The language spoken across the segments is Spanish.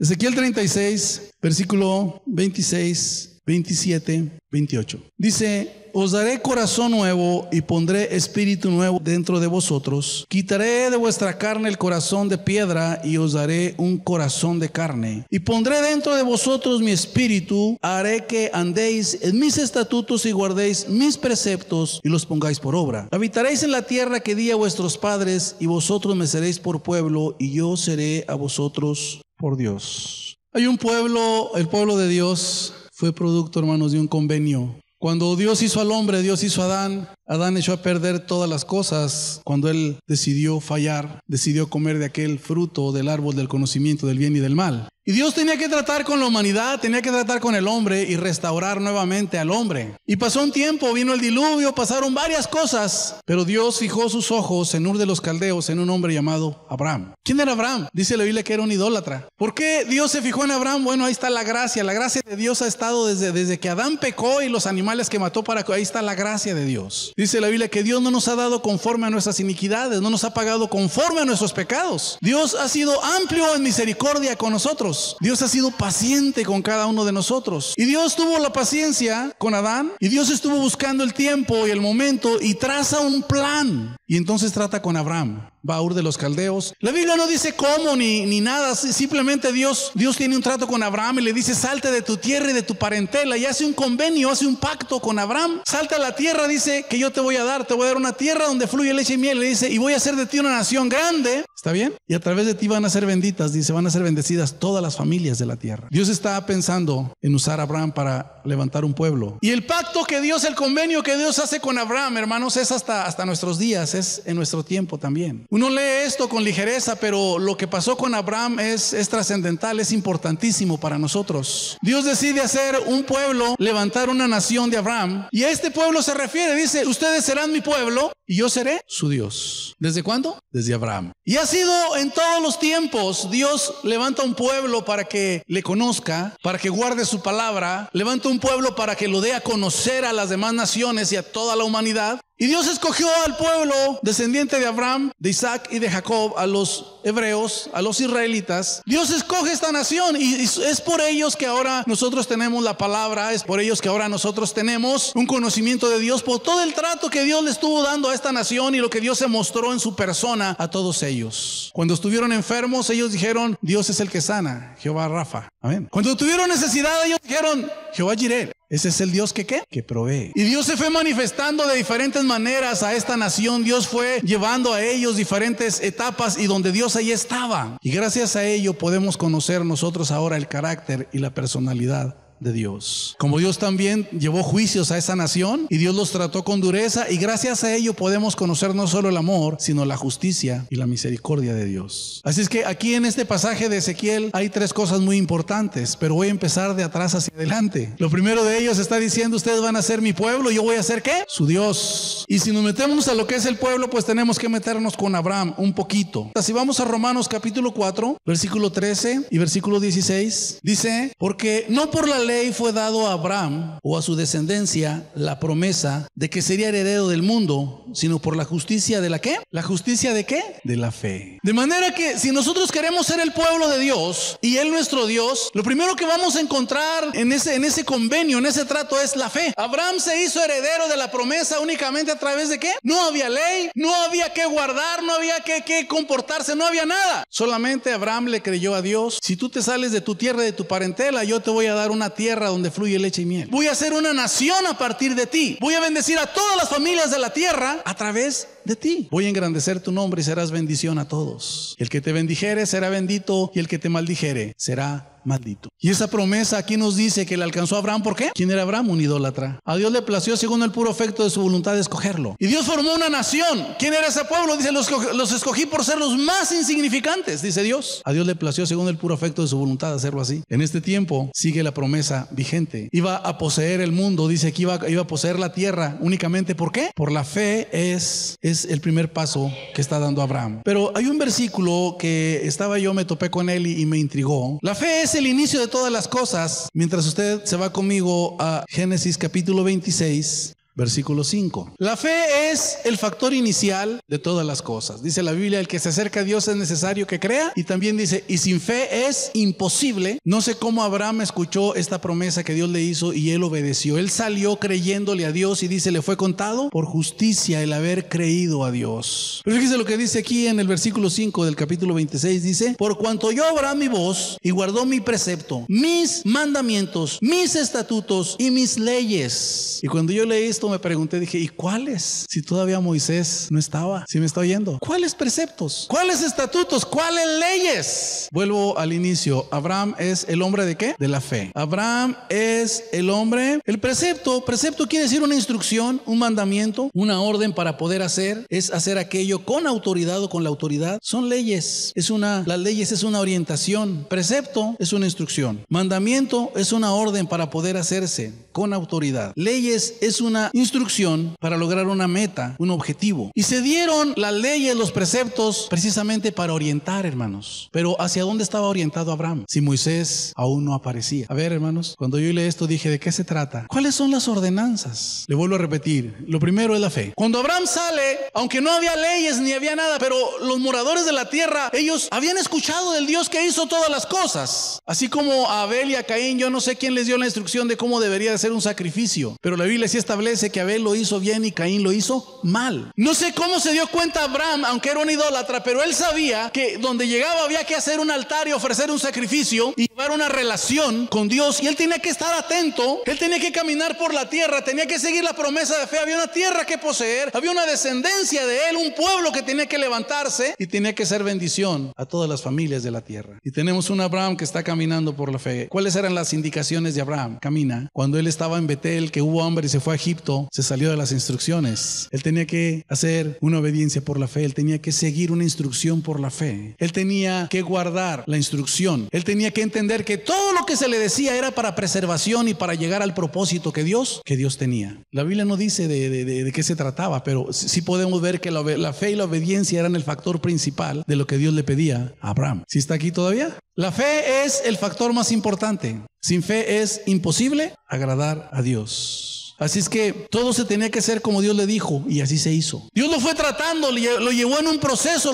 Ezequiel 36, versículo 26, 27, 28. Dice: os daré corazón nuevo y pondré espíritu nuevo dentro de vosotros. Quitaré de vuestra carne el corazón de piedra y os daré un corazón de carne. Y pondré dentro de vosotros mi espíritu. Haré que andéis en mis estatutos y guardéis mis preceptos y los pongáis por obra. Habitaréis en la tierra que di a vuestros padres y vosotros me seréis por pueblo y yo seré a vosotros por Dios. Hay un pueblo, el pueblo de Dios fue producto, hermanos, de un convenio. Cuando Dios hizo al hombre, Dios hizo a Adán. Adán echó a perder todas las cosas cuando él decidió fallar, decidió comer de aquel fruto del árbol del conocimiento del bien y del mal. Y Dios tenía que tratar con la humanidad, tenía que tratar con el hombre y restaurar nuevamente al hombre. Y pasó un tiempo, vino el diluvio, pasaron varias cosas, pero Dios fijó sus ojos en Ur de los Caldeos, en un hombre llamado Abraham. ¿Quién era Abraham? Dice la Biblia que era un idólatra. ¿Por qué Dios se fijó en Abraham? Bueno, ahí está la gracia. La gracia de Dios ha estado desde que Adán pecó y los animales que mató ahí está la gracia de Dios. Dice la Biblia que Dios no nos ha dado conforme a nuestras iniquidades, no nos ha pagado conforme a nuestros pecados. Dios ha sido amplio en misericordia con nosotros. Dios ha sido paciente con cada uno de nosotros. Y Dios tuvo la paciencia con Adán. Y Dios estuvo buscando el tiempo y el momento y traza un plan. Y entonces trata con Abraham. Va a Ur de los Caldeos. La Biblia no dice cómo ni nada. Simplemente Dios tiene un trato con Abraham y le dice: salte de tu tierra y de tu parentela. Y hace un convenio, hace un pacto con Abraham. Salta a la tierra, dice, que yo te voy a dar una tierra donde fluye leche y miel. Le dice: y voy a hacer de ti una nación grande. ¿Está bien? Y a través de ti van a ser benditas, dice, van a ser bendecidas todas las familias de la tierra. Dios está pensando en usar a Abraham para levantar un pueblo. Y el pacto que Dios, el convenio que Dios hace con Abraham, hermanos, es hasta nuestros días, es en nuestro tiempo también. Uno lee esto con ligereza, pero lo que pasó con Abraham es trascendental, es importantísimo para nosotros. Dios decide hacer un pueblo, levantar una nación de Abraham, y a este pueblo se refiere, dice: ustedes serán mi pueblo y yo seré su Dios. ¿Desde cuándo? Desde Abraham. Y ha sido en todos los tiempos. Dios levanta un pueblo para que le conozca, para que guarde su palabra. Levanta un pueblo para que lo dé a conocer a las demás naciones y a toda la humanidad. Y Dios escogió al pueblo descendiente de Abraham, de Isaac y de Jacob, a los hebreos, a los israelitas. Dios escoge esta nación y es por ellos que ahora nosotros tenemos la palabra, es por ellos que ahora nosotros tenemos un conocimiento de Dios, por todo el trato que Dios le estuvo dando a esta nación y lo que Dios se mostró en su persona a todos ellos. Cuando estuvieron enfermos, ellos dijeron: Dios es el que sana, Jehová Rafa. Amén. Cuando tuvieron necesidad, ellos dijeron: Jehová Jireh. Ese es el Dios que provee. Y Dios se fue manifestando de diferentes maneras a esta nación. Dios fue llevando a ellos diferentes etapas y donde Dios ahí estaba. Y gracias a ello podemos conocer nosotros ahora el carácter y la personalidad de Dios. Como Dios también llevó juicios a esa nación y Dios los trató con dureza, y gracias a ello podemos conocer no solo el amor, sino la justicia y la misericordia de Dios. Así es que aquí en este pasaje de Ezequiel hay tres cosas muy importantes, pero voy a empezar de atrás hacia adelante. Lo primero de ellos está diciendo: ustedes van a ser mi pueblo y yo voy a ser ¿qué? Su Dios. Y si nos metemos a lo que es el pueblo, pues tenemos que meternos con Abraham un poquito. Si vamos a Romanos capítulo 4, versículo 13 y versículo 16, dice: porque no por la ley fue dado a Abraham o a su descendencia la promesa de que sería heredero del mundo, sino por la justicia de la ¿qué? ¿La justicia de qué? De la fe. De manera que si nosotros queremos ser el pueblo de Dios y Él nuestro Dios, lo primero que vamos a encontrar en ese convenio, en ese trato, es la fe. Abraham se hizo heredero de la promesa únicamente a través de ¿qué? No había ley, no había que guardar, no había que comportarse, no había nada. Solamente Abraham le creyó a Dios: si tú te sales de tu tierra, de tu parentela, yo te voy a dar una tierra donde fluye leche y miel. Voy a hacer una nación a partir de ti. Voy a bendecir a todas las familias de la tierra a través de ti. Voy a engrandecer tu nombre y serás bendición a todos. El que te bendijere será bendito y el que te maldijere será maldito. Y esa promesa aquí nos dice que le alcanzó a Abraham. ¿Por qué? ¿Quién era Abraham? Un idólatra. A Dios le plació, según el puro afecto de su voluntad, de escogerlo. Y Dios formó una nación. ¿Quién era ese pueblo? Dice: los escogí por ser los más insignificantes, dice Dios. A Dios le plació, según el puro afecto de su voluntad, hacerlo así. En este tiempo sigue la promesa vigente. Iba a poseer el mundo, dice que iba a poseer la tierra únicamente. ¿Por qué? Por la fe. Es el primer paso que está dando Abraham. Pero hay un versículo que me topé con él y me intrigó. La fe es el inicio de todas las cosas. Mientras usted se va conmigo a Génesis capítulo 26, Versículo 5. La fe es el factor inicial de todas las cosas. Dice la Biblia, el que se acerca a Dios es necesario que crea. Y también dice, y sin fe es imposible. No sé cómo Abraham escuchó esta promesa que Dios le hizo y él obedeció. Él salió creyéndole a Dios y dice, le fue contado por justicia el haber creído a Dios. Pero fíjese lo que dice aquí en el versículo 5 del capítulo 26. Dice, por cuanto oyó Abraham mi voz y guardó mi precepto, mis mandamientos, mis estatutos y mis leyes. Y cuando yo leí esto me pregunté, dije, ¿y cuáles? Si todavía Moisés no estaba. ¿Sí me está oyendo? ¿Cuáles preceptos? ¿Cuáles estatutos? ¿Cuáles leyes? Vuelvo al inicio. Abraham es el hombre ¿de qué? De la fe. Abraham es el hombre. El precepto quiere decir una instrucción, un mandamiento, una orden para poder hacer. Es hacer aquello con autoridad o con la autoridad. Son leyes. Las leyes es una orientación. Precepto es una instrucción. Mandamiento es una orden para poder hacerse con autoridad. Leyes es una instrucción para lograr una meta, un objetivo. Y se dieron las leyes, los preceptos, precisamente para orientar, hermanos. Pero ¿hacia dónde estaba orientado Abraham? Si Moisés aún no aparecía. A ver, hermanos, cuando yo leí esto dije, ¿de qué se trata? ¿Cuáles son las ordenanzas? Le vuelvo a repetir. Lo primero es la fe. Cuando Abraham sale, aunque no había leyes ni había nada, pero los moradores de la tierra, ellos habían escuchado del Dios que hizo todas las cosas. Así como a Abel y a Caín, yo no sé quién les dio la instrucción de cómo debería de ser un sacrificio, pero la Biblia sí establece que Abel lo hizo bien y Caín lo hizo mal. No sé cómo se dio cuenta Abraham, aunque era un idólatra, pero él sabía que donde llegaba había que hacer un altar y ofrecer un sacrificio y llevar una relación con Dios, y él tenía que estar atento, él tenía que caminar por la tierra, tenía que seguir la promesa de fe, había una tierra que poseer, había una descendencia de él, un pueblo que tenía que levantarse y tenía que ser bendición a todas las familias de la tierra. Y tenemos un Abraham que está caminando por la fe. ¿Cuáles eran las indicaciones de Abraham? Camina. Cuando él estaba en Betel, que hubo hambre y se fue a Egipto, se salió de las instrucciones. Él tenía que hacer una obediencia por la fe, él tenía que seguir una instrucción por la fe, él tenía que guardar la instrucción, él tenía que entender que todo lo que se le decía era para preservación y para llegar al propósito que Dios tenía. La Biblia no dice de qué se trataba, pero sí podemos ver que la fe y la obediencia eran el factor principal de lo que Dios le pedía a Abraham. ¿Sí está aquí todavía? La fe es el factor más importante. Sin fe es imposible agradar a Dios. Así es que todo se tenía que hacer como Dios le dijo, y así se hizo. Dios lo fue tratando, lo llevó en un proceso.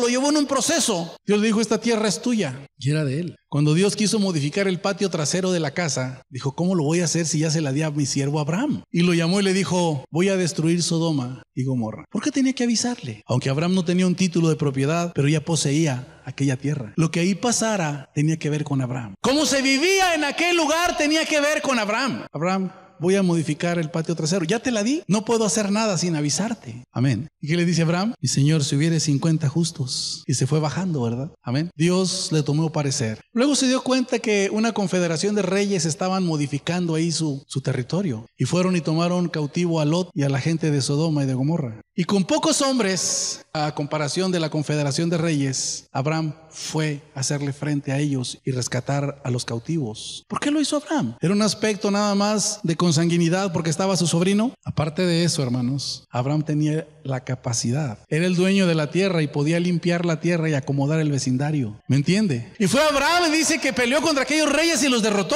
Dios le dijo, esta tierra es tuya, y era de él. Cuando Dios quiso modificar el patio trasero de la casa, dijo, ¿cómo lo voy a hacer si ya se la di a mi siervo Abraham? Y lo llamó y le dijo, voy a destruir Sodoma y Gomorra. ¿Por qué tenía que avisarle? Aunque Abraham no tenía un título de propiedad, pero ya poseía aquella tierra. Lo que ahí pasara tenía que ver con Abraham. Cómo se vivía en aquel lugar tenía que ver con Abraham. Abraham, voy a modificar el patio trasero. Ya te la di. No puedo hacer nada sin avisarte. Amén. ¿Y qué le dice Abraham? Mi Señor, si hubiere 50 justos. Y se fue bajando, ¿verdad? Amén. Dios le tomó parecer. Luego se dio cuenta que una confederación de reyes estaban modificando ahí su territorio. Y fueron y tomaron cautivo a Lot y a la gente de Sodoma y de Gomorra. Y con pocos hombres, a comparación de la confederación de reyes, Abraham fue a hacerle frente a ellos y rescatar a los cautivos. ¿Por qué lo hizo Abraham? Era un aspecto nada más de consanguinidad porque estaba su sobrino. Aparte de eso, hermanos, Abraham tenía la capacidad. Era el dueño de la tierra y podía limpiar la tierra y acomodar el vecindario. ¿Me entiende? Y fue Abraham y dice que peleó contra aquellos reyes y los derrotó.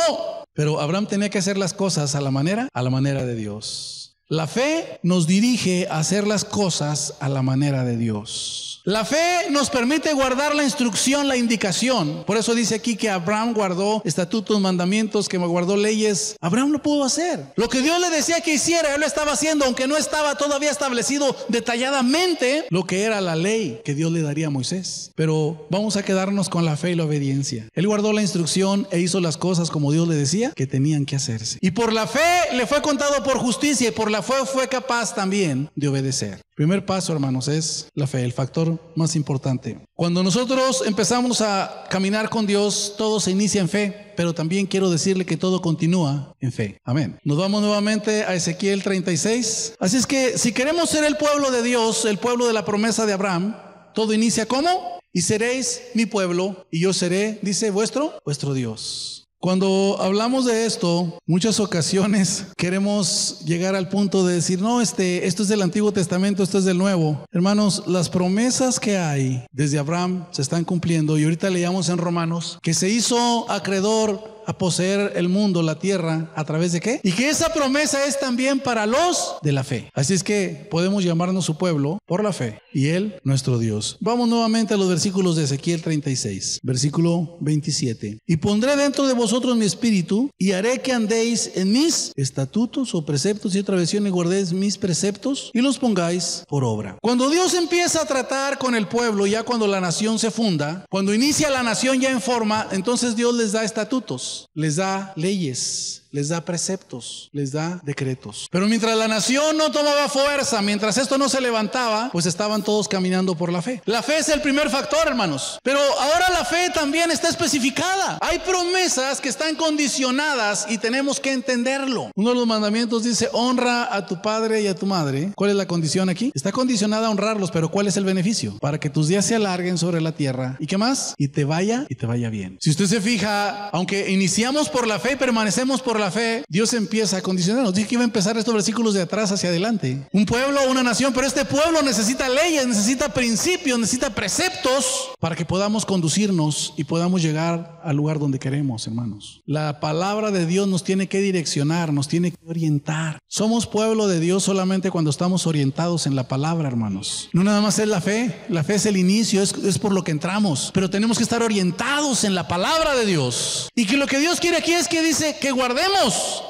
Pero Abraham tenía que hacer las cosas a la manera de Dios. La fe nos dirige a hacer las cosas a la manera de Dios. La fe nos permite guardar la instrucción, la indicación. Por eso dice aquí que Abraham guardó estatutos, mandamientos, que guardó leyes. Abraham lo pudo hacer. Lo que Dios le decía que hiciera, él lo estaba haciendo, aunque no estaba todavía establecido detalladamente lo que era la ley que Dios le daría a Moisés. Pero vamos a quedarnos con la fe y la obediencia. Él guardó la instrucción e hizo las cosas como Dios le decía que tenían que hacerse. Y por la fe le fue contado por justicia, y por la fe fue capaz también de obedecer. Primer paso, hermanos, es la fe, el factor más importante. Cuando nosotros empezamos a caminar con Dios, todo se inicia en fe, pero también quiero decirle que todo continúa en fe. Amén. Nos vamos nuevamente a Ezequiel 36. Así es que si queremos ser el pueblo de Dios, el pueblo de la promesa de Abraham, todo inicia ¿cómo? Y seréis mi pueblo y yo seré, dice, vuestro Dios. Cuando hablamos de esto, muchas ocasiones queremos llegar al punto de decir, no, esto es del Antiguo Testamento, esto es del Nuevo. Hermanos, las promesas que hay desde Abraham se están cumpliendo, y ahorita leíamos en Romanos que se hizo acreedor a poseer el mundo, la tierra, ¿a través de qué? Y que esa promesa es también para los de la fe. Así es que podemos llamarnos su pueblo por la fe y Él nuestro Dios. Vamos nuevamente a los versículos de Ezequiel 36, versículo 27. Y pondré dentro de vosotros mi espíritu y haré que andéis en mis estatutos o preceptos, y otra versión, y guardéis mis preceptos y los pongáis por obra. Cuando Dios empieza a tratar con el pueblo, ya cuando la nación se funda, cuando inicia la nación ya en forma, entonces Dios les da estatutos, les da leyes, les da preceptos, les da decretos. Pero mientras la nación no tomaba fuerza, mientras esto no se levantaba, pues estaban todos caminando por la fe. La fe es el primer factor, hermanos. Pero ahora la fe también está especificada. Hay promesas que están condicionadas y tenemos que entenderlo. Uno de los mandamientos dice: honra a tu padre y a tu madre. ¿Cuál es la condición aquí? Está condicionada a honrarlos, pero ¿cuál es el beneficio? Para que tus días se alarguen sobre la tierra. ¿Y qué más? Y te vaya bien. Si usted se fija, aunque iniciamos por la fe y permanecemos por la fe, Dios empieza a condicionarnos. Dije que iba a empezar estos versículos de atrás hacia adelante. Un pueblo, una nación, pero este pueblo necesita leyes, necesita principios, necesita preceptos para que podamos conducirnos y podamos llegar al lugar donde queremos, hermanos. La palabra de Dios nos tiene que direccionar, nos tiene que orientar. Somos pueblo de Dios solamente cuando estamos orientados en la palabra, hermanos. No nada más es la fe es el inicio, es por lo que entramos, pero tenemos que estar orientados en la palabra de Dios. Y que lo que Dios quiere aquí es que dice que guardemos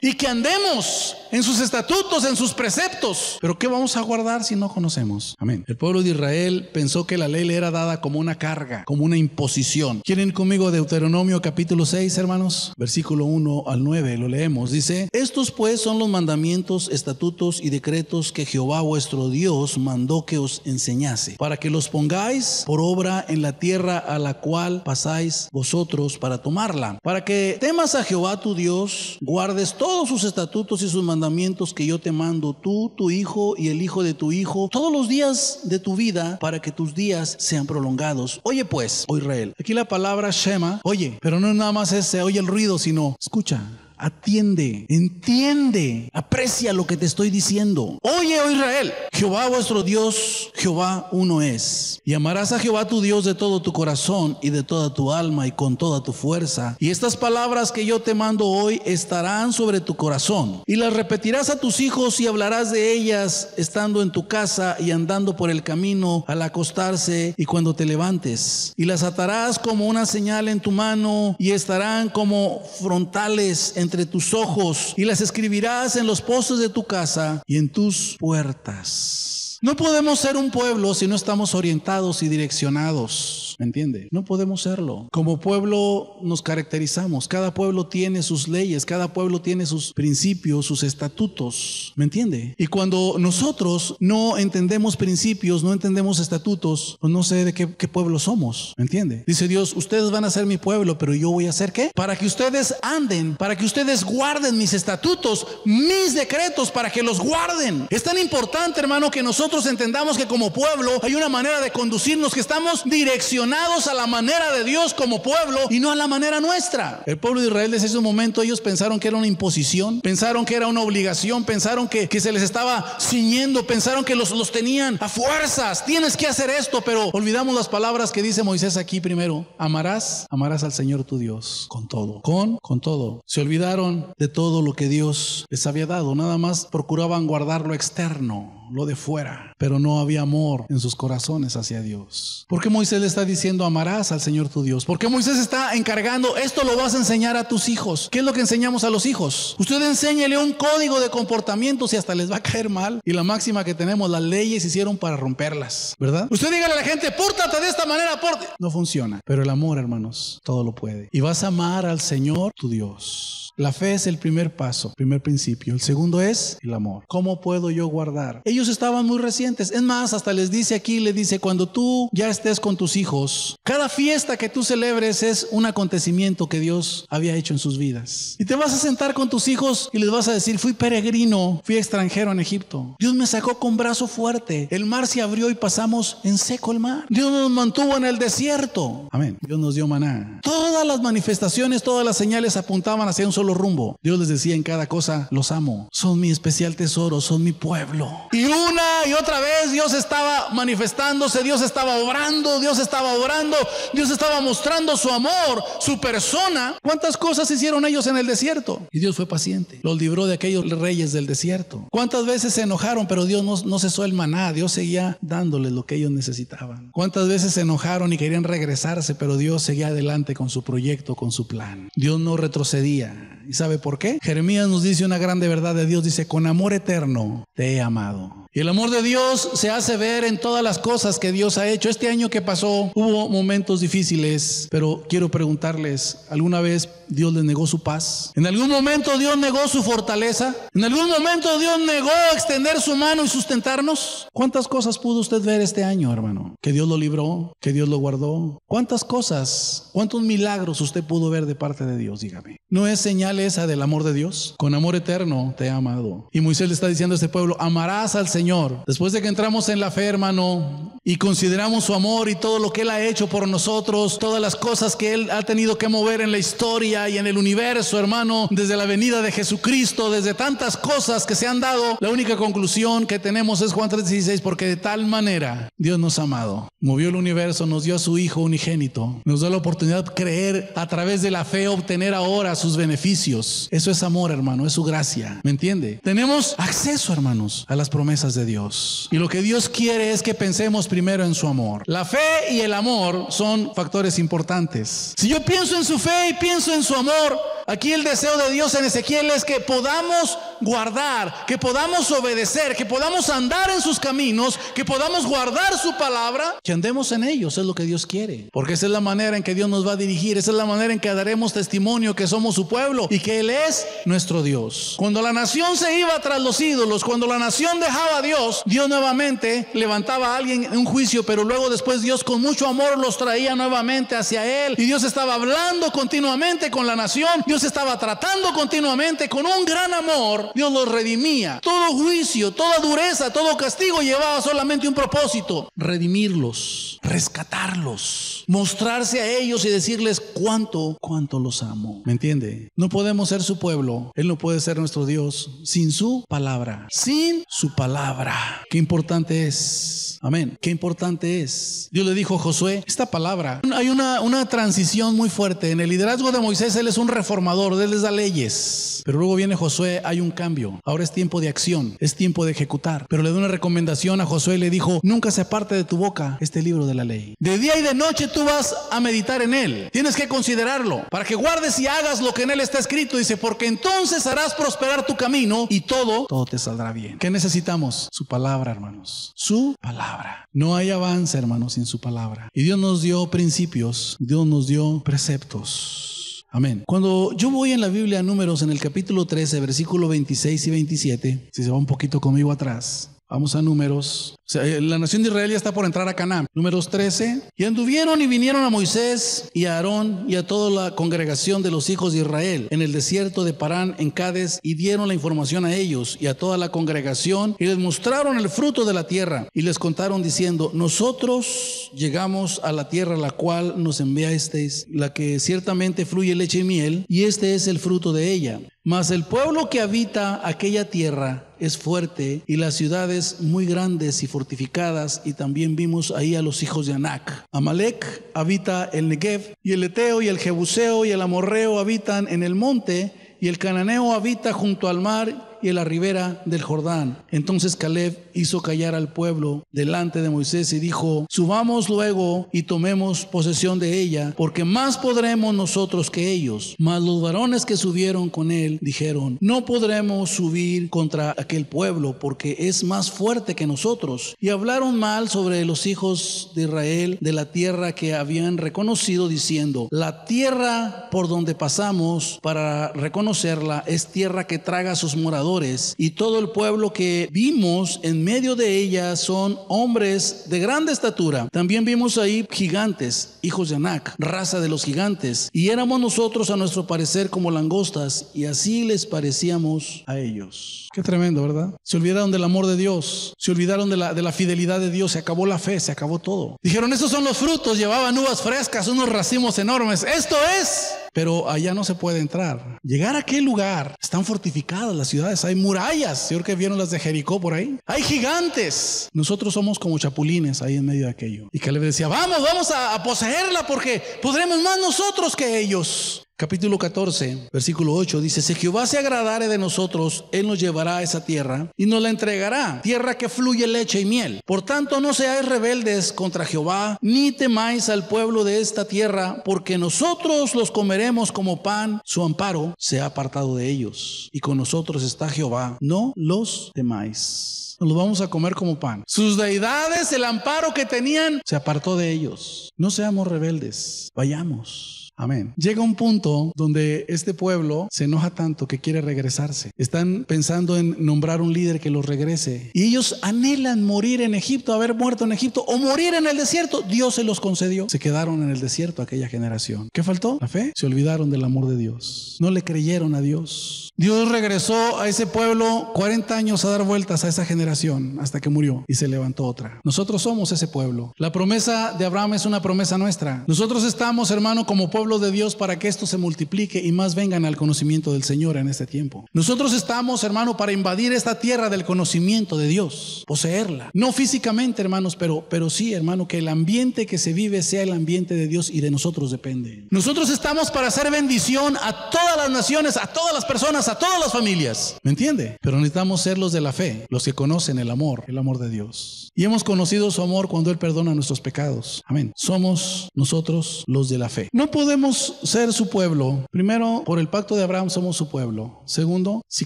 y que andemos en sus estatutos, en sus preceptos. Pero ¿qué vamos a guardar si no conocemos? Amén. El pueblo de Israel pensó que la ley le era dada como una carga, como una imposición. ¿Quieren ir conmigo a Deuteronomio capítulo 6, hermanos? Versículo 1 al 9, lo leemos. Dice: estos pues son los mandamientos, estatutos y decretos que Jehová vuestro Dios mandó que os enseñase, para que los pongáis por obra en la tierra a la cual pasáis vosotros para tomarla, para que temas a Jehová tu Dios, guardes todos sus estatutos y sus mandamientos que yo te mando, tú, tu hijo y el hijo de tu hijo, todos los días de tu vida, para que tus días sean prolongados. Oye pues, oh Israel. Aquí la palabra Shema, oye, pero no nada más se oye el ruido, sino escucha. Atiende, entiende, aprecia lo que te estoy diciendo. Oye, oh Israel, Jehová vuestro Dios, Jehová uno es. Y amarás a Jehová tu Dios de todo tu corazón y de toda tu alma y con toda tu fuerza. Y estas palabras que yo te mando hoy estarán sobre tu corazón. Y las repetirás a tus hijos y hablarás de ellas estando en tu casa y andando por el camino al acostarse y cuando te levantes. Y las atarás como una señal en tu mano y estarán como frontales entre tus ojos, y las escribirás en los postes de tu casa y en tus puertas. No podemos ser un pueblo si no estamos orientados y direccionados, ¿me entiende? No podemos serlo. Como pueblo nos caracterizamos. Cada pueblo tiene sus leyes, cada pueblo tiene sus principios, sus estatutos, ¿me entiende? Y cuando nosotros no entendemos principios, no entendemos estatutos, pues no sé de qué pueblo somos, ¿me entiende? Dice Dios: ustedes van a ser mi pueblo, pero yo voy a hacer ¿qué? Para que ustedes anden, para que ustedes guarden mis estatutos, mis decretos, para que los guarden. Es tan importante, hermano, que nosotros entendamos que como pueblo hay una manera de conducirnos, que estamos direccionados a la manera de Dios como pueblo y no a la manera nuestra. El pueblo de Israel desde ese momento ellos pensaron que era una imposición, pensaron que era una obligación, pensaron que se les estaba ciñendo, pensaron que los tenían a fuerzas. Tienes que hacer esto, pero olvidamos las palabras que dice Moisés aquí primero: amarás al Señor tu Dios con todo, con todo. Se olvidaron de todo lo que Dios les había dado, nada más procuraban guardar lo externo, lo de fuera, pero no había amor en sus corazones hacia Dios. ¿Por qué Moisés le está diciendo amarás al Señor tu Dios? ¿Por qué Moisés está encargando esto? Lo vas a enseñar a tus hijos. ¿Qué es lo que enseñamos a los hijos? Usted enséñele un código de comportamiento, si hasta les va a caer mal. Y la máxima que tenemos: las leyes se hicieron para romperlas, ¿verdad? Usted dígale a la gente: pórtate de esta manera, no funciona. Pero el amor, hermanos, todo lo puede. Y vas a amar al Señor tu Dios. La fe es el primer paso, primer principio. El segundo es el amor. ¿Cómo puedo yo guardar? Ellos estaban muy recientes. Es más, hasta les dice aquí, le dice: cuando tú ya estés con tus hijos, cada fiesta que tú celebres es un acontecimiento que Dios había hecho en sus vidas. Y te vas a sentar con tus hijos y les vas a decir: fui peregrino, fui extranjero en Egipto. Dios me sacó con brazo fuerte. El mar se abrió y pasamos en seco el mar. Dios nos mantuvo en el desierto. Amén. Dios nos dio maná. Todas las manifestaciones, todas las señales apuntaban hacia un solo rumbo. Dios les decía en cada cosa: los amo, son mi especial tesoro, son mi pueblo. Y una y otra vez Dios estaba manifestándose, Dios estaba obrando, Dios estaba estaba obrando, Dios estaba mostrando su amor, su persona. ¿Cuántas cosas hicieron ellos en el desierto? Y Dios fue paciente, los libró de aquellos reyes del desierto. ¿Cuántas veces se enojaron, pero Dios no cesó el maná? Dios seguía dándoles lo que ellos necesitaban. ¿Cuántas veces se enojaron y querían regresarse, pero Dios seguía adelante con su proyecto, con su plan? Dios no retrocedía. ¿Y sabe por qué? Jeremías nos dice una grande verdad de Dios. Dice: con amor eterno te he amado. Y el amor de Dios se hace ver en todas las cosas que Dios ha hecho. Este año que pasó hubo momentos difíciles, pero quiero preguntarles, ¿alguna vez Dios les negó su paz? ¿En algún momento Dios negó su fortaleza? ¿En algún momento Dios negó extender su mano y sustentarnos? ¿Cuántas cosas pudo usted ver este año, hermano? Que Dios lo libró, que Dios lo guardó. ¿Cuántas cosas, cuántos milagros usted pudo ver de parte de Dios? Dígame. ¿No es señal esa del amor de Dios? Con amor eterno te he amado. Y Moisés le está diciendo a este pueblo: amarás al Señor. Después de que entramos en la fe, hermano, y consideramos su amor y todo lo que Él ha hecho por nosotros, todas las cosas que Él ha tenido que mover en la historia y en el universo, hermano, desde la venida de Jesucristo, desde tantas cosas que se han dado, la única conclusión que tenemos es Juan 3:16, porque de tal manera Dios nos ha amado, movió el universo, nos dio a su Hijo unigénito, nos da la oportunidad de creer, a través de la fe obtener ahora sus beneficios. Eso es amor, hermano, es su gracia, ¿me entiende? Tenemos acceso, hermanos, a las promesas de Dios, y lo que Dios quiere es que pensemos primero en su amor. La fe y el amor son factores importantes. Si yo pienso en su fe y pienso en su amor, aquí el deseo de Dios en Ezequiel es que podamos guardar, que podamos obedecer, que podamos andar en sus caminos, que podamos guardar su palabra, que andemos en ellos. Es lo que Dios quiere, porque esa es la manera en que Dios nos va a dirigir, esa es la manera en que daremos testimonio que somos su pueblo y que Él es nuestro Dios. Cuando la nación se iba tras los ídolos, cuando la nación dejaba a Dios, Dios nuevamente levantaba a alguien en un juicio, pero luego después Dios con mucho amor los traía nuevamente hacia Él, y Dios estaba hablando continuamente con la nación, Dios estaba tratando continuamente con un gran amor. Dios los redimía. Todo juicio, toda dureza, todo castigo llevaba solamente un propósito: redimirlos, rescatarlos, mostrarse a ellos y decirles cuánto los amo. ¿Me entiende? No podemos ser su pueblo, Él no puede ser nuestro Dios sin su palabra. Sin su palabra. Qué importante es. Amén. Qué importante es. Dios le dijo a Josué esta palabra. Hay una transición muy fuerte. En el liderazgo de Moisés, él es un reformador, él les da leyes. Pero luego viene Josué, hay un cambio. Ahora es tiempo de acción, es tiempo de ejecutar. Pero le dio una recomendación a Josué y le dijo: nunca se aparte de tu boca este libro de la ley. De día y de noche tú vas a meditar en él. Tienes que considerarlo para que guardes y hagas lo que en él está escrito. Dice: porque entonces harás prosperar tu camino y todo te saldrá bien. ¿Qué necesitamos? Su palabra, hermanos. Su palabra. No hay avance, hermanos, sin su palabra. Y Dios nos dio principios, Dios nos dio preceptos. Amén. Cuando yo voy en la Biblia a Números, en el capítulo 13, versículo 26 y 27, si se va un poquito conmigo atrás, vamos a Números. O sea, la nación de Israel ya está por entrar a Canaán. Números 13. Y anduvieron y vinieron a Moisés y a Aarón y a toda la congregación de los hijos de Israel en el desierto de Parán en Cades, y dieron la información a ellos y a toda la congregación, y les mostraron el fruto de la tierra, y les contaron diciendo: nosotros llegamos a la tierra a la cual nos enviasteis, la que ciertamente fluye leche y miel, y este es el fruto de ella. Mas el pueblo que habita aquella tierra es fuerte, y las ciudades muy grandes y fortificadas, y también vimos ahí a los hijos de Anac. Amalek habita el Negev, y el Eteo y el Jebuseo y el Amorreo habitan en el monte, y el Cananeo habita junto al mar y en la ribera del Jordán. Entonces Caleb hizo callar al pueblo delante de Moisés y dijo: subamos luego y tomemos posesión de ella, porque más podremos nosotros que ellos. Mas los varones que subieron con él dijeron: no podremos subir contra aquel pueblo, porque es más fuerte que nosotros. Y hablaron mal sobre los hijos de Israel de la tierra que habían reconocido, diciendo: la tierra por donde pasamos para reconocerla es tierra que traga a sus moradores, y todo el pueblo que vimos en medio de ella son hombres de grande estatura. También vimos ahí gigantes, hijos de Anac, raza de los gigantes, y éramos nosotros a nuestro parecer como langostas, y así les parecíamos a ellos. Qué tremendo, ¿verdad? Se olvidaron del amor de Dios, se olvidaron de la fidelidad de Dios, se acabó la fe, se acabó todo. Dijeron: esos son los frutos, llevaban uvas frescas, unos racimos enormes. Esto es pero allá no se puede entrar. Llegar a aquel lugar, están fortificadas las ciudades, hay murallas. Yo creo que vieron las de Jericó por ahí. Hay gigantes. Nosotros somos como chapulines ahí en medio de aquello. Y Caleb decía, vamos a poseerla porque podremos más nosotros que ellos. Capítulo 14, versículo 8 dice, si Jehová se agradare de nosotros, Él nos llevará a esa tierra y nos la entregará, tierra que fluye leche y miel. Por tanto, no seáis rebeldes contra Jehová, ni temáis al pueblo de esta tierra, porque nosotros los comeremos como pan, su amparo se ha apartado de ellos. Y con nosotros está Jehová, no los temáis. Nos los vamos a comer como pan. Sus deidades, el amparo que tenían, se apartó de ellos. No seamos rebeldes, vayamos. Amén. Llega un punto donde este pueblo se enoja tanto que quiere regresarse. Están pensando en nombrar un líder que los regrese. Y ellos anhelan morir en Egipto, haber muerto en Egipto o morir en el desierto. Dios se los concedió. Se quedaron en el desierto aquella generación. ¿Qué faltó? La fe. Se olvidaron del amor de Dios. No le creyeron a Dios. Dios regresó a ese pueblo 40 años a dar vueltas a esa generación hasta que murió y se levantó otra. Nosotros somos ese pueblo. La promesa de Abraham es una promesa nuestra. Nosotros estamos, hermano, como pueblo de Dios para que esto se multiplique y más vengan al conocimiento del Señor en este tiempo. Nosotros estamos, hermano, para invadir esta tierra del conocimiento de Dios, poseerla. No físicamente, hermanos, pero sí, hermano, que el ambiente que se vive sea el ambiente de Dios y de nosotros depende. Nosotros estamos para hacer bendición a todas las naciones, a todas las personas, a todas las familias. ¿Me entiende? Pero necesitamos ser los de la fe, los que conocen el amor de Dios. Y hemos conocido su amor cuando Él perdona nuestros pecados. Amén. Somos nosotros los de la fe. No podemos ser su pueblo. Primero, por el pacto de Abraham somos su pueblo. Segundo, si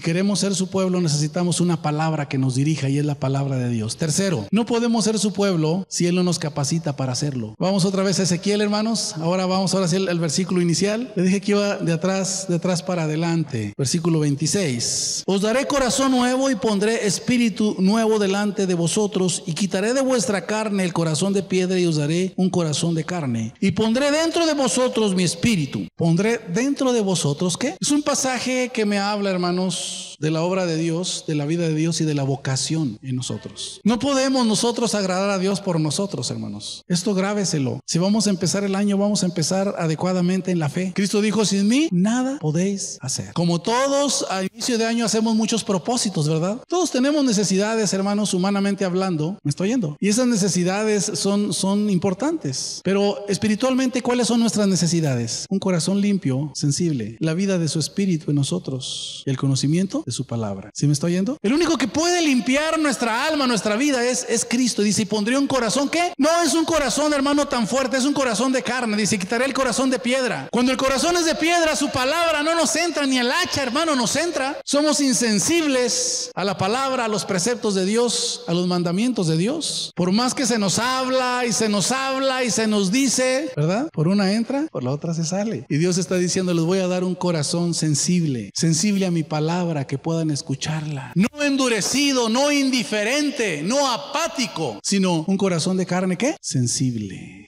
queremos ser su pueblo necesitamos una palabra que nos dirija y es la palabra de Dios. Tercero, no podemos ser su pueblo si Él no nos capacita para hacerlo. Vamos otra vez a Ezequiel, hermanos. Ahora sí el versículo inicial. Le dije que iba de atrás para adelante. Versículo 26. Os daré corazón nuevo y pondré espíritu nuevo delante de vosotros y quitaré de vuestra carne el corazón de piedra y os daré un corazón de carne. Y pondré dentro de vosotros mi espíritu. Pondré dentro de vosotros, ¿qué? Es un pasaje que me habla, hermanos, de la obra de Dios, de la vida de Dios y de la vocación en nosotros. No podemos nosotros agradar a Dios por nosotros, hermanos. Esto grábeselo. Si vamos a empezar el año, vamos a empezar adecuadamente en la fe. Cristo dijo, sin mí nada podéis hacer. Como todos a inicio de año hacemos muchos propósitos, ¿verdad? Todos tenemos necesidades, hermanos, humanamente hablando. ¿Me estoy yendo? Y esas necesidades son importantes. Pero espiritualmente, ¿cuáles son nuestras necesidades? Un corazón limpio, sensible, la vida de su espíritu en nosotros, el conocimiento de su palabra. ¿Sí me estoy yendo? El único que puede limpiar nuestra alma, nuestra vida es Cristo. Dice, y pondré un corazón, ¿qué? No es un corazón, hermano, tan fuerte, es un corazón de carne. Dice, quitaré el corazón de piedra. Cuando el corazón es de piedra, su palabra no nos entra, ni el hacha, hermano, nos entra. Somos insensibles a la palabra, a los preceptos de Dios, a los mandamientos de Dios. Por más que se nos habla y se nos dice, ¿verdad? Por una entra, por la otra se sale. Y Dios está diciendo, les voy a dar un corazón sensible a mi palabra, que puedan escucharla. No endurecido, no indiferente, no apático, sino un corazón de carne, ¿qué? Sensible.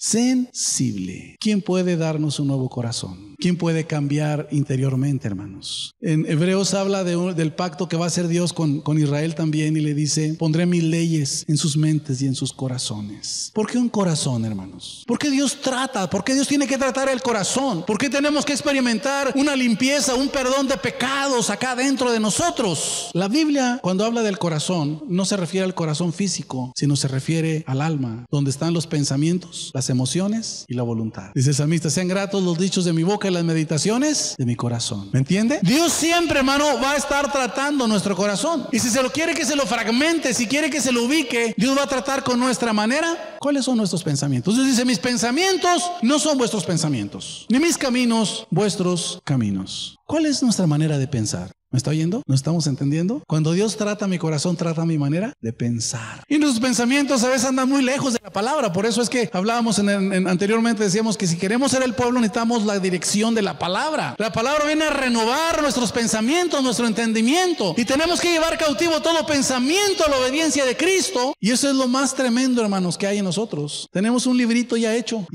¿Quién puede darnos un nuevo corazón? ¿Quién puede cambiar interiormente, hermanos? En Hebreos habla del pacto que va a hacer Dios con Israel también y le dice, pondré mis leyes en sus mentes y en sus corazones. ¿Por qué un corazón, hermanos? ¿Por qué Dios trata? ¿Por qué Dios tiene que tratar el corazón? ¿Por qué tenemos que experimentar una limpieza, un perdón de pecados acá dentro de nosotros? La Biblia, cuando habla del corazón, no se refiere al corazón físico, sino se refiere al alma, donde están los pensamientos, las emociones y la voluntad. Dice el salmista, sean gratos los dichos de mi boca y las meditaciones de mi corazón. ¿Me entiende? Dios siempre, hermano, va a estar tratando nuestro corazón. Y si se lo quiere que se lo fragmente, si quiere que se lo ubique, Dios va a tratar con nuestra manera. ¿Cuáles son nuestros pensamientos? Dios dice, mis pensamientos no son vuestros pensamientos, ni mis caminos vuestros caminos. ¿Cuál es nuestra manera de pensar? ¿Me está oyendo? ¿No estamos entendiendo? Cuando Dios trata mi corazón, trata mi manera de pensar. Y nuestros pensamientos a veces andan muy lejos de la palabra. Por eso es que hablábamos anteriormente, decíamos que si queremos ser el pueblo necesitamos la dirección de la palabra. La palabra viene a renovar nuestros pensamientos, nuestro entendimiento. Y tenemos que llevar cautivo todo pensamiento a la obediencia de Cristo. Y eso es lo más tremendo, hermanos, que hay en nosotros. Tenemos un librito ya hecho.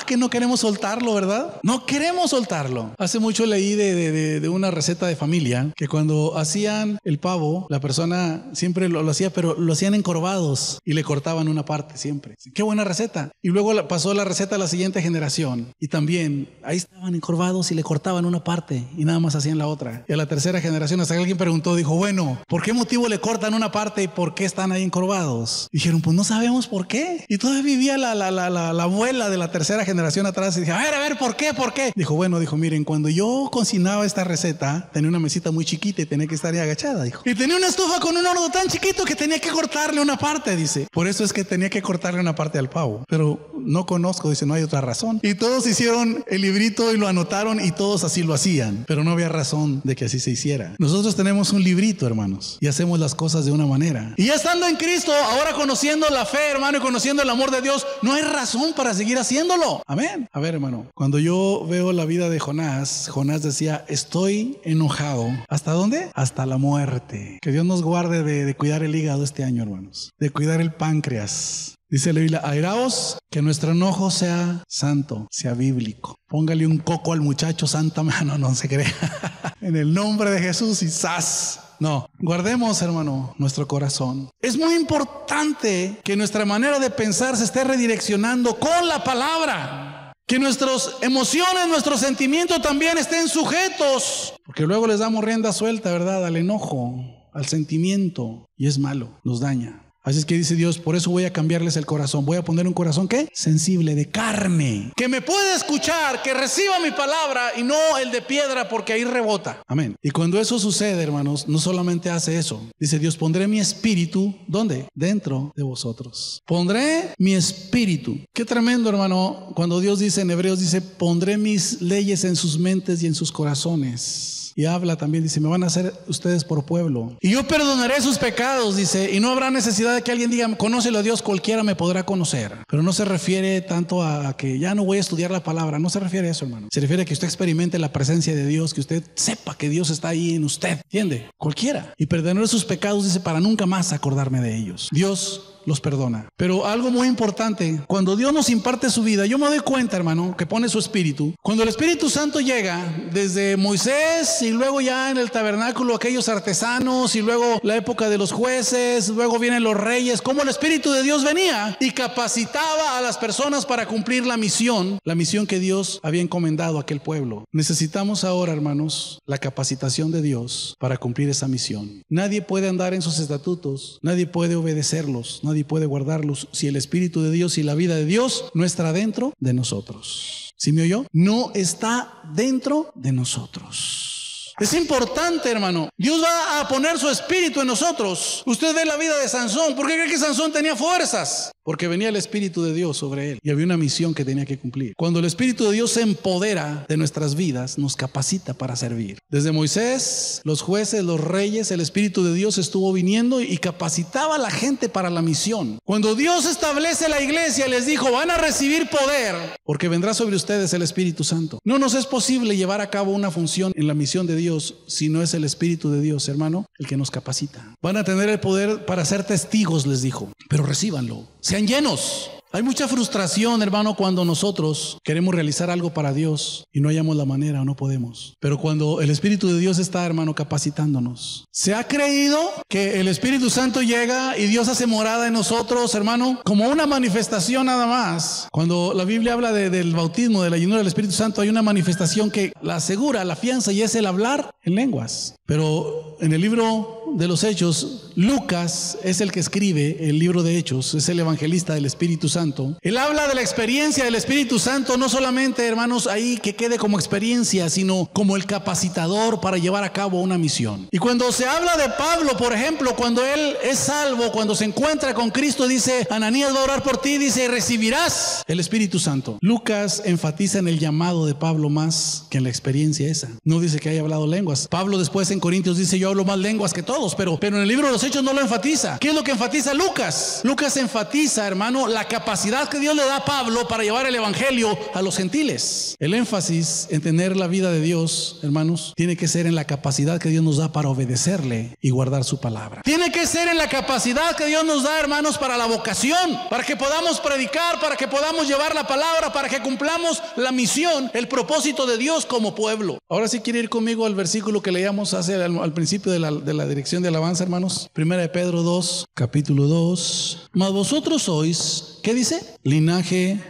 Que no queremos soltarlo, ¿verdad? No queremos soltarlo. Hace mucho leí de una receta de familia que cuando hacían el pavo, la persona siempre lo hacía, pero lo hacían encorvados y le cortaban una parte siempre. Qué buena receta. Y luego pasó la receta a la siguiente generación y también ahí estaban encorvados y le cortaban una parte y nada más hacían la otra. Y a la tercera generación, hasta que alguien preguntó, dijo, bueno, ¿por qué motivo le cortan una parte y por qué están ahí encorvados? Dijeron, pues no sabemos por qué. Y todavía vivía la abuela de la tercera generación atrás y dije, a ver, ¿por qué? Dijo, miren, cuando yo cocinaba esta receta, tenía una mesita muy chiquita y tenía que estar ahí agachada, dijo. Y tenía una estufa con un horno tan chiquito que tenía que cortarle una parte, dice. Por eso es que tenía que cortarle una parte al pavo. Pero no conozco, dice, no hay otra razón. Y todos hicieron el librito y lo anotaron y todos así lo hacían. Pero no había razón de que así se hiciera. Nosotros tenemos un librito, hermanos, y hacemos las cosas de una manera. Y ya estando en Cristo, ahora conociendo la fe, hermano, y conociendo el amor de Dios, no hay razón para seguir haciéndolo. Amén. A ver, hermano, cuando yo veo la vida de Jonás decía, estoy enojado. ¿Hasta dónde? Hasta la muerte. Que Dios nos guarde de cuidar el hígado este año, hermanos. De cuidar el páncreas. Dice la Biblia, airaos, que nuestro enojo sea santo, sea bíblico. Póngale un coco al muchacho, santa mano, no se crea. En el nombre de Jesús y ¡zas! No, guardemos, hermano, nuestro corazón. Es muy importante que nuestra manera de pensar se esté redireccionando con la palabra. Que nuestras emociones, nuestros sentimientos también estén sujetos. Porque luego les damos rienda suelta, ¿verdad? Al enojo, al sentimiento. Y es malo, nos daña. Así es que dice Dios, por eso voy a cambiarles el corazón. Voy a poner un corazón, ¿qué? Sensible, de carne. Que me pueda escuchar, que reciba mi palabra y no el de piedra, porque ahí rebota. Amén. Y cuando eso sucede, hermanos, no solamente hace eso. Dice Dios, pondré mi espíritu, ¿dónde? Dentro de vosotros. Pondré mi espíritu. Qué tremendo, hermano, cuando Dios dice en Hebreos, dice, pondré mis leyes en sus mentes y en sus corazones. Y habla también, dice, me van a hacer ustedes por pueblo. Y yo perdonaré sus pecados, dice, y no habrá necesidad de que alguien diga, conócelo a Dios, cualquiera me podrá conocer. Pero no se refiere tanto a que ya no voy a estudiar la palabra, no se refiere a eso, hermano. Se refiere a que usted experimente la presencia de Dios, que usted sepa que Dios está ahí en usted, ¿entiende? Cualquiera. Y perdonaré sus pecados, dice, para nunca más acordarme de ellos. Dios los perdona. Pero algo muy importante, cuando Dios nos imparte su vida, yo me doy cuenta, hermano, que pone su espíritu. Cuando el Espíritu Santo llega, desde Moisés y luego ya en el tabernáculo aquellos artesanos y luego la época de los jueces, luego vienen los reyes, como el Espíritu de Dios venía y capacitaba a las personas para cumplir la misión que Dios había encomendado a aquel pueblo. Necesitamos ahora, hermanos, la capacitación de Dios para cumplir esa misión. Nadie puede andar en sus estatutos, nadie puede obedecerlos, nadie puede guardarlos si el Espíritu de Dios y la vida de Dios no está dentro de nosotros. ¿Sí me oyó? No está dentro de nosotros. Es importante, hermano. Dios va a poner su espíritu en nosotros. Usted ve la vida de Sansón. ¿Por qué cree que Sansón tenía fuerzas? Porque venía el Espíritu de Dios sobre él y había una misión que tenía que cumplir. Cuando el Espíritu de Dios se empodera de nuestras vidas, nos capacita para servir. Desde Moisés, los jueces, los reyes, el Espíritu de Dios estuvo viniendo y capacitaba a la gente para la misión. Cuando Dios establece la iglesia, les dijo, van a recibir poder porque vendrá sobre ustedes el Espíritu Santo. No nos es posible llevar a cabo una función en la misión de Dios si no es el Espíritu de Dios, hermano, el que nos capacita. Van a tener el poder para ser testigos, les dijo, pero recíbanlo. Sean llenos. Hay mucha frustración, hermano, cuando nosotros queremos realizar algo para Dios y no hallamos la manera o no podemos. Pero cuando el Espíritu de Dios está, hermano, capacitándonos. Se ha creído que el Espíritu Santo llega y Dios hace morada en nosotros, hermano, como una manifestación nada más. Cuando la Biblia habla del bautismo, de la llenura del Espíritu Santo, hay una manifestación que la asegura, la afianza, y es el hablar en lenguas. Pero en el libro de los Hechos, Lucas es el que escribe el libro de Hechos, es el evangelista del Espíritu Santo. Él habla de la experiencia del Espíritu Santo, no solamente, hermanos, ahí que quede como experiencia, sino como el capacitador para llevar a cabo una misión. Y cuando se habla de Pablo, por ejemplo, cuando él es salvo, cuando se encuentra con Cristo, dice, Ananías va a orar por ti, dice, recibirás el Espíritu Santo. Lucas enfatiza en el llamado de Pablo más que en la experiencia esa. No dice que haya hablado lenguas. Pablo después en Corintios dice, yo hablo más lenguas que todos, pero en el libro los Hechos no lo enfatiza. ¿Qué es lo que enfatiza Lucas? Lucas enfatiza, hermano, la capacidad que Dios le da a Pablo para llevar el evangelio a los gentiles. El énfasis en tener la vida de Dios, hermanos, tiene que ser en la capacidad que Dios nos da para obedecerle y guardar su palabra. Tiene que ser en la capacidad que Dios nos da, hermanos, para la vocación, para que podamos predicar, para que podamos llevar la palabra, para que cumplamos la misión, el propósito de Dios como pueblo. Ahora sí quiere ir conmigo al versículo que leíamos al principio de la dirección de alabanza, hermanos. Primera de Pedro 2, capítulo 2. Mas vosotros sois, ¿qué dice? Linaje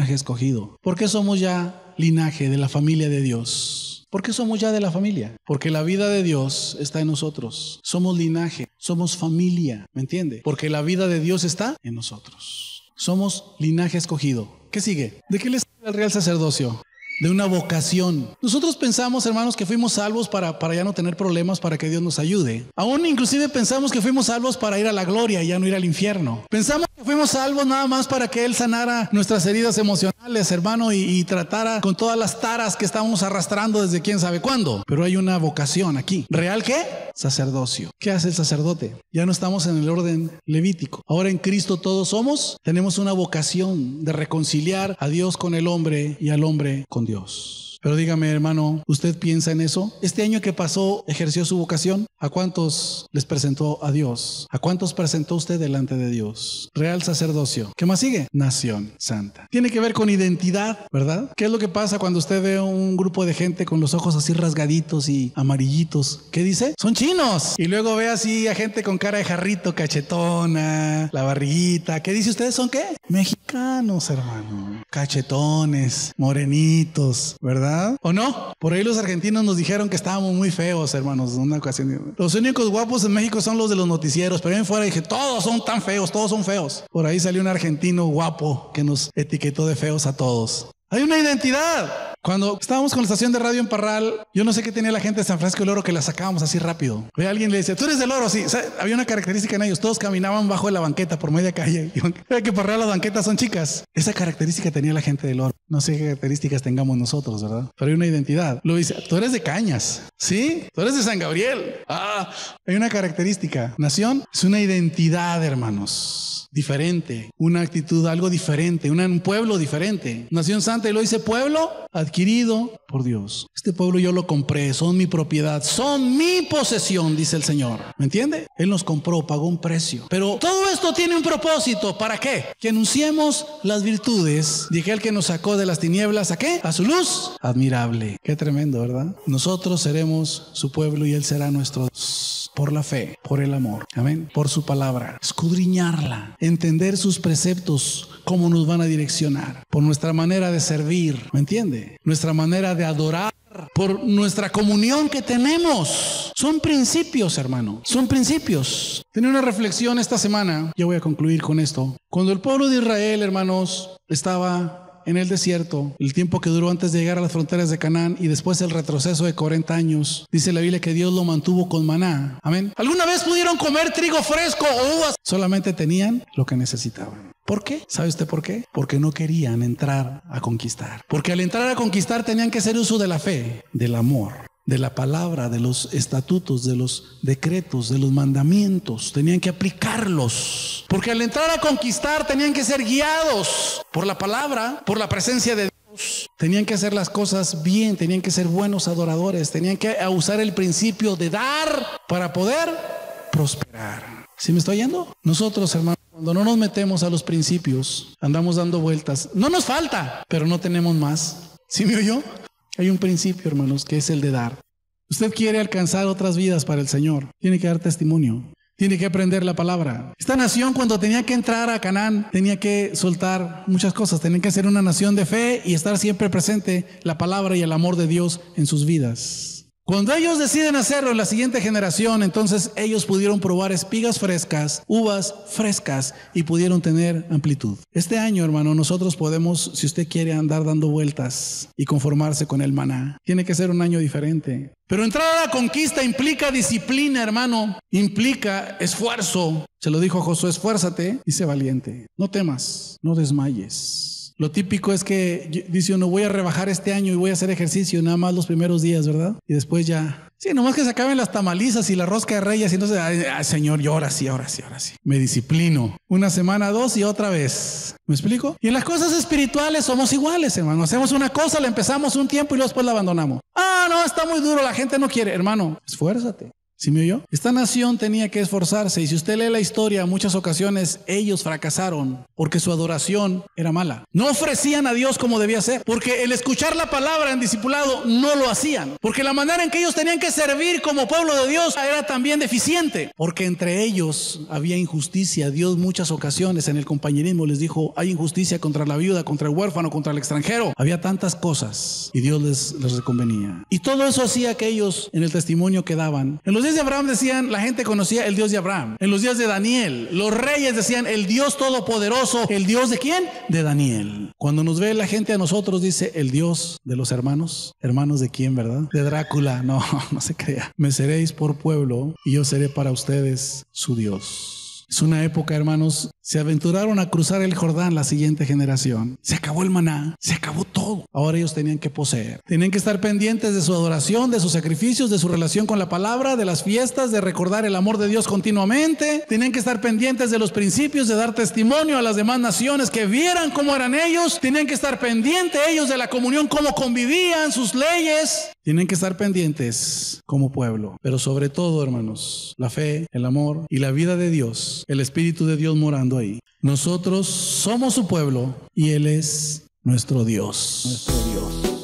escogido. ¿Por qué somos ya linaje de la familia de Dios? ¿Por qué somos ya de la familia? Porque la vida de Dios está en nosotros. Somos linaje, somos familia, ¿me entiende? Porque la vida de Dios está en nosotros. Somos linaje escogido. ¿Qué sigue? ¿De qué les habla el real sacerdocio? De una vocación. Nosotros pensamos, hermanos, que fuimos salvos para ya no tener problemas, para que Dios nos ayude. Aún inclusive pensamos que fuimos salvos para ir a la gloria y ya no ir al infierno. Pensamos que fuimos salvos nada más para que Él sanara nuestras heridas emocionales, hermano, y tratara con todas las taras que estábamos arrastrando desde quién sabe cuándo. Pero hay una vocación aquí. ¿Real qué? Sacerdocio. ¿Qué hace el sacerdote? Ya no estamos en el orden levítico. Ahora en Cristo todos tenemos una vocación de reconciliar a Dios con el hombre y al hombre con Dios. Pero dígame, hermano, ¿usted piensa en eso? ¿Este año que pasó ejerció su vocación? ¿A cuántos les presentó a Dios? ¿A cuántos presentó usted delante de Dios? Real sacerdocio. ¿Qué más sigue? Nación santa. Tiene que ver con identidad, ¿verdad? ¿Qué es lo que pasa cuando usted ve un grupo de gente con los ojos así rasgaditos y amarillitos? ¿Qué dice? Son chinos. Y luego ve así a gente con cara de jarrito, cachetona, la barriguita. ¿Qué dice usted? ¿Son qué? Mexicanos, hermano. Cachetones, morenitos, ¿verdad? ¿O no? Por ahí los argentinos nos dijeron que estábamos muy feos, hermanos, en una ocasión. Los únicos guapos en México son los de los noticieros, pero en fuera dije, todos son tan feos, todos son feos. Por ahí salió un argentino guapo que nos etiquetó de feos a todos. Hay una identidad. Cuando estábamos con la estación de radio en Parral, yo no sé qué tenía la gente de San Francisco del Oro que la sacábamos así rápido. Ve, alguien le dice, ¿tú eres del Oro? Sí. O sea, había una característica en ellos. Todos caminaban bajo de la banqueta por media calle. Ve que Parral las banquetas son chicas. Esa característica tenía la gente del Oro. No sé qué características tengamos nosotros, ¿verdad? Pero hay una identidad. Luego dice, tú eres de Cañas. ¿Sí? Tú eres de San Gabriel. Hay una característica. Nación es una identidad, hermanos. Diferente. Una actitud, algo diferente. Un pueblo diferente. Nación santa. Y lo dice, pueblo adquirido por Dios. Este pueblo yo lo compré, son mi propiedad, son mi posesión, dice el Señor. ¿Me entiende? Él nos compró, pagó un precio. Pero todo esto tiene un propósito. ¿Para qué? Que anunciemos las virtudes de aquel que nos sacó de las tinieblas. ¿A qué? A su luz admirable. Qué tremendo, ¿verdad? Nosotros seremos su pueblo y Él será nuestro Dios. Por la fe, por el amor. Amén. Por su palabra. Escudriñarla. Entender sus preceptos. Cómo nos van a direccionar. Por nuestra manera de servir. ¿Me entiende? Nuestra manera de adorar. Por nuestra comunión que tenemos. Son principios, hermano. Son principios. Tenía una reflexión esta semana. Ya voy a concluir con esto. Cuando el pueblo de Israel, hermanos, estaba en el desierto, el tiempo que duró antes de llegar a las fronteras de Canaán y después el retroceso de 40 años, dice la Biblia que Dios lo mantuvo con maná. Amén. ¿Alguna vez pudieron comer trigo fresco o uvas? Solamente tenían lo que necesitaban. ¿Por qué? ¿Sabe usted por qué? Porque no querían entrar a conquistar. Porque al entrar a conquistar tenían que hacer uso de la fe, del amor, de la palabra, de los estatutos, de los decretos, de los mandamientos. Tenían que aplicarlos. Porque al entrar a conquistar tenían que ser guiados por la palabra, por la presencia de Dios. Tenían que hacer las cosas bien, tenían que ser buenos adoradores, tenían que usar el principio de dar para poder prosperar. ¿Sí me estoy yendo? Nosotros, hermanos, cuando no nos metemos a los principios, andamos dando vueltas. No nos falta, pero no tenemos más. ¿Sí me oyó? Hay un principio, hermanos, que es el de dar. Usted quiere alcanzar otras vidas para el Señor. Tiene que dar testimonio. Tiene que aprender la palabra. Esta nación, cuando tenía que entrar a Canaán, tenía que soltar muchas cosas. Tenía que ser una nación de fe y estar siempre presente la palabra y el amor de Dios en sus vidas. Cuando ellos deciden hacerlo en la siguiente generación, entonces ellos pudieron probar espigas frescas, uvas frescas y pudieron tener amplitud. Este año, hermano, nosotros podemos, si usted quiere, andar dando vueltas y conformarse con el maná. Tiene que ser un año diferente. Pero entrar a la conquista implica disciplina, hermano. Implica esfuerzo. Se lo dijo a Josué, esfuérzate y sé valiente. No temas, no desmayes. Lo típico es que dice uno, voy a rebajar este año y voy a hacer ejercicio nada más los primeros días, ¿verdad? Y después ya... Sí, nomás que se acaben las tamalizas y la rosca de reyes y entonces, ay, Señor, yo ahora sí. Me disciplino. Una semana, 2 y otra vez. ¿Me explico? Y en las cosas espirituales somos iguales, hermano. Hacemos una cosa, la empezamos un tiempo y luego después la abandonamos. Ah, no, está muy duro, la gente no quiere. Hermano, esfuérzate. ¿Sí me oyó? Esta nación tenía que esforzarse y si usted lee la historia, en muchas ocasiones ellos fracasaron porque su adoración era mala. No ofrecían a Dios como debía ser, porque el escuchar la palabra en discipulado no lo hacían, porque la manera en que ellos tenían que servir como pueblo de Dios era también deficiente, porque entre ellos había injusticia. Dios muchas ocasiones en el compañerismo les dijo, hay injusticia contra la viuda, contra el huérfano, contra el extranjero. Había tantas cosas y Dios les reconvenía. Y todo eso hacía que ellos en el testimonio que daban, en los días de Abraham decían, la gente conocía el Dios de Abraham. En los días de Daniel, los reyes decían, el Dios todopoderoso. ¿El Dios de quién? De Daniel. Cuando nos ve la gente a nosotros, dice, el Dios de los hermanos. ¿Hermanos de quién, verdad? De Drácula. No, no se crea. Me seréis por pueblo y yo seré para ustedes su Dios. Es una época, hermanos, se aventuraron a cruzar el Jordán la siguiente generación. Se acabó el maná, se acabó todo. Ahora ellos tenían que poseer. Tenían que estar pendientes de su adoración, de sus sacrificios, de su relación con la palabra, de las fiestas, de recordar el amor de Dios continuamente. Tenían que estar pendientes de los principios, de dar testimonio a las demás naciones que vieran cómo eran ellos. Tenían que estar pendientes ellos de la comunión, cómo convivían, sus leyes. Tienen que estar pendientes como pueblo. Pero sobre todo, hermanos, la fe, el amor y la vida de Dios, el Espíritu de Dios morando ahí. Nosotros somos su pueblo y Él es nuestro Dios. Nuestro Dios.